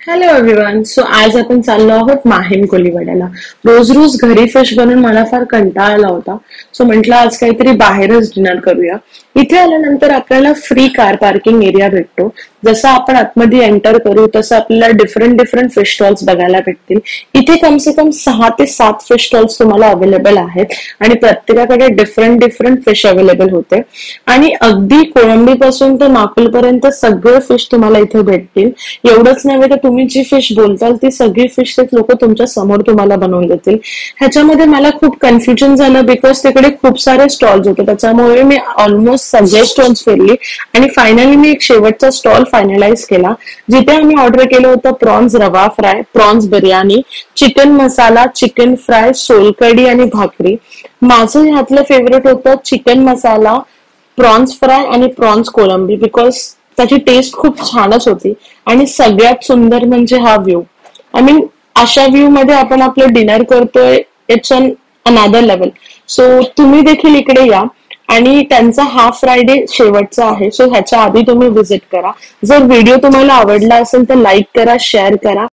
Hello everyone. So आज आपण चाललो आहोत माहीम कोलीवाड्याला. रोज रोज घरी फिश बनवून मला फार कंटाळा आला होता. सो म्हटलं आज काहीतरी बाहेरच डिनर करूया. इथे आल्यानंतर आपल्याला फ्री कार पार्किंग एरिया भेटतो. जसं आपण आतमध्ये एंटर करू तसं आपल्याला डिफरंट डिफरंट फिश स्टॉल्स बघायला भेटतील. इथे कमसे कम 6 ते 7 फिश स्टॉल्स तुम्हाला अवेलेबल आहेत आणि प्रत्येकाकडे डिफरंट डिफरंट फिश अवेलेबल होते. आणि अगदी कोळंबी पासून तर माकुल पर्यंत सगळे फिश तुम्हाला इथे भेटतील. एवढंच नव्हे तर तुम्ही जी फिश बोलताल ती सगळी फिश ते लोक तुमच्या समोर तुम्हाला बनवून देतील. ह्याच्यामध्ये मला खूप कन्फ्युजन झालं बिकॉज तिकडे खूप सारे स्टॉल्स होते. त्याच्यामुळे मी ऑलमोस्ट सगळे स्टॉल्स फिरली आणि फायनली मी एक शेवटचा स्टॉल फायनलाइज केला, जिथे आम्ही ऑर्डर केलं होतं प्रॉन्स रवा फ्राय, प्रॉन्स बिर्याणी, चिकन मसाला, चिकन फ्राय, सोलकढी आणि भाकरी. माझं ह्यातलं फेवरेट होतं चिकन मसाला, प्रॉन्स फ्राय आणि प्रॉन्स कोलंबी बिकॉज त्याची टेस्ट खूप छानच होती. आणि सगळ्यात सुंदर म्हणजे हा व्ह्यू. आय मीन अशा व्ह्यू मध्ये आपण आपलं डिनर करतोय, इट्स ऑन अनादर लेवल. सो तुम्ही देखील इकडे या. आणि त्यांचा हा फ्रायडे शेवटचा आहे, सो ह्याच्या आधी तुम्ही व्हिजिट करा. जर व्हिडिओ तुम्हाला आवडला असेल तर लाईक करा, शेअर करा.